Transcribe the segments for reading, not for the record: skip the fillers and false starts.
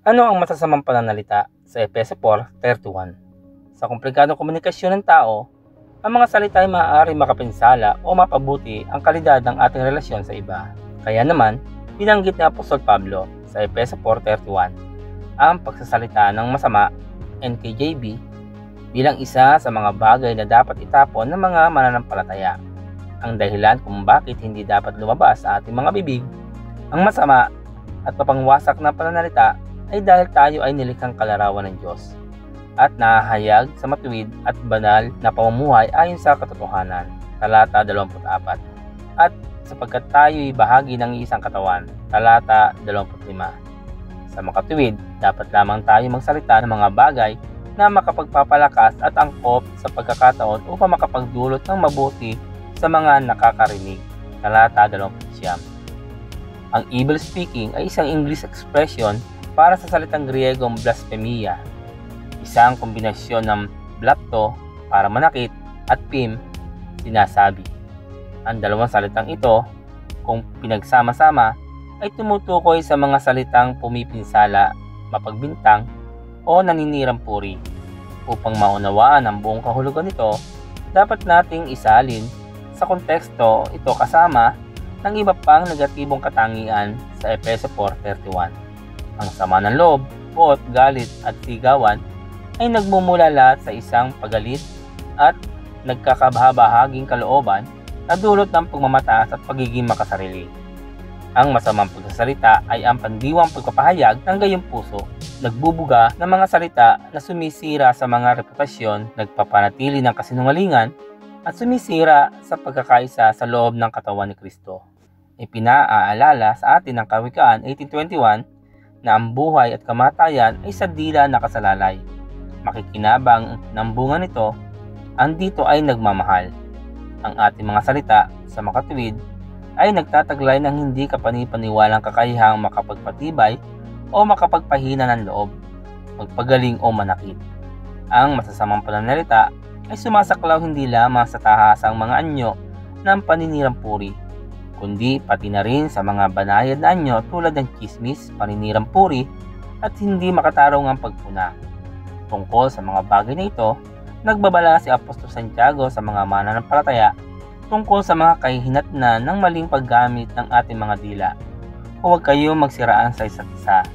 Ano ang masasamang pananalita sa Efeso 4:31? Sa komplikadong komunikasyon ng tao, ang mga salita ay maaaring makapinsala o mapabuti ang kalidad ng ating relasyon sa iba. Kaya naman, binanggit ni Apostol Pablo sa Efeso 4:31 ang pagsasalita ng masama, NKJV, bilang isa sa mga bagay na dapat itapon ng mga mananampalataya. Ang dahilan kung bakit hindi dapat lumabas sa ating mga bibig ang masama at mapangwasak na pananalita ay dahil tayo ay nilikhang kalarawan ng Diyos at nahahayag sa matuwid at banal na pamumuhay ayon sa katotohanan. Talata 24. At sapagkat tayo ay bahagi ng isang katawan. Talata 25. Sa makatuwid, dapat lamang tayo magsalita ng mga bagay na makapagpapalakas at angkop sa pagkakataon upang makapagdulot ng mabuti sa mga nakakarinig. Talata 29. Ang evil speaking ay isang English expression para sa salitang Griegong blasphemia, isang kombinasyon ng blapto para manakit at pim, sinasabi. Ang dalawang salitang ito, kung pinagsama-sama, ay tumutukoy sa mga salitang pumipinsala, mapagbintang, o naninirang puri. Upang maunawaan ang buong kahulugan nito, dapat nating isalin sa konteksto ito kasama ng iba pang negatibong katangian sa Efeso 4:31. Ang sama ng loob, puot, galit at sigawan ay nagmumula lahat sa isang pagalit at nagkakabahabahaging kalooban na dulot ng pagmamataas at pagiging makasarili. Ang masamang pagsasalita ay ang pandiwang pagpapahayag ng gayong puso, nagbubuga ng mga salita na sumisira sa mga reputasyon, nagpapanatili ng kasinungalingan at sumisira sa pagkakaisa sa loob ng katawan ni Kristo. Ipinaaalala sa atin ng Kawikaan 18:21 na ang buhay at kamatayan ay sa dila nakasalalay. Makikinabang ng bunga nito, ang dito ay nagmamahal. Ang ating mga salita sa makatuwid ay nagtataglay ng hindi kapanipaniwalang kakayahang makapagpatibay o makapagpahina ng loob, magpagaling o manakit. Ang masasamang pananalita ay sumasaklaw hindi lamang sa tahasang mga anyo ng paninirang puri, kundi pati na rin sa mga banayad na anyo tulad ng chismis, paninirang puri at hindi makatarungang pagpuna. Tungkol sa mga bagay na ito, nagbabala si Apostol Santiago sa mga mananampalataya tungkol sa mga kahihinatnan ng maling paggamit ng ating mga dila. Huwag kayong magsiraan sa isa't isa.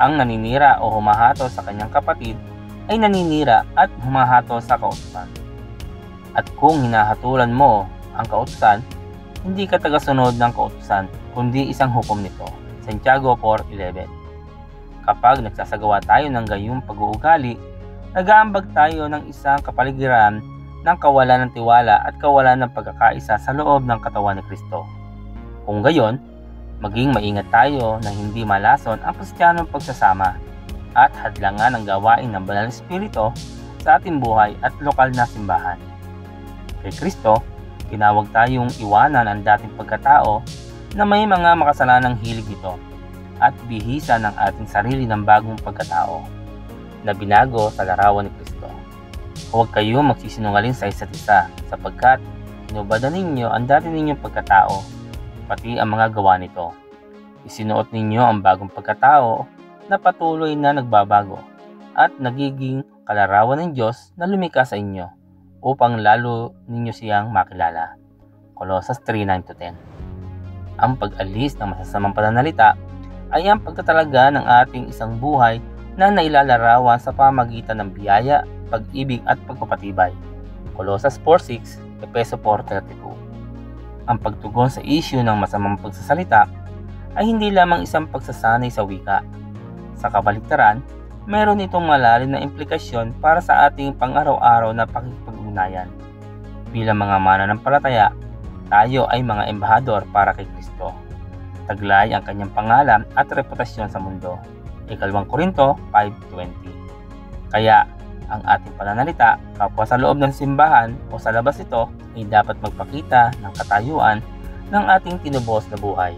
Ang naninira o humahato sa kanyang kapatid ay naninira at humahato sa kautusan. At kung hinahatulan mo ang kautusan, hindi ka tagasunod ng kautusan, kundi isang hukom nito. Santiago 4:11. Kapag nagsasagawa tayo ng gayong pag-uugali, nag-aambag tayo ng isang kapaligiran ng kawalan ng tiwala at kawalan ng pagkakaisa sa loob ng katawan ni Kristo. Kung gayon, maging maingat tayo na hindi malason ang kristyanong pagsasama at hadlangan ang gawain ng Banal na Espiritu sa ating buhay at lokal na simbahan. Kay Kristo, tinawag tayong iwanan ang dating pagkatao na may mga makasalanang hilig nito at bihisa ng ating sarili ng bagong pagkatao na binago sa larawan ni Kristo. Huwag kayong magsisinungaling sa isa't isa sapagkat inubadan ninyo ang dati ninyong pagkatao, pati ang mga gawa nito. Isinuot ninyo ang bagong pagkatao na patuloy na nagbabago at nagiging kalarawan ng Diyos na lumikha sa inyo upang lalo ninyo siyang makilala. Colosas 3:9-10. Ang pag-alis ng masasamang pananalita ay ang pagtatalaga ng ating isang buhay na nailalarawan sa pamagitan ng biyaya, pag-ibig at pagpapatibay. Colosas 4:6, Efeso 4:32. Ang pagtugon sa issue ng masamang pagsasalita ay hindi lamang isang pagsasanay sa wika. Sa kabaligtaran, meron itong malalim na implikasyon para sa ating pang-araw-araw na pakikipag-ugnayan. Bilang mga mananampalataya, tayo ay mga embahador para kay Kristo. Taglay ang kanyang pangalan at reputasyon sa mundo. 2 Korinto 5:20. Kaya, ang ating pananalita, kapwa sa loob ng simbahan o sa labas ito, ay dapat magpakita ng katayuan ng ating tinubos na buhay.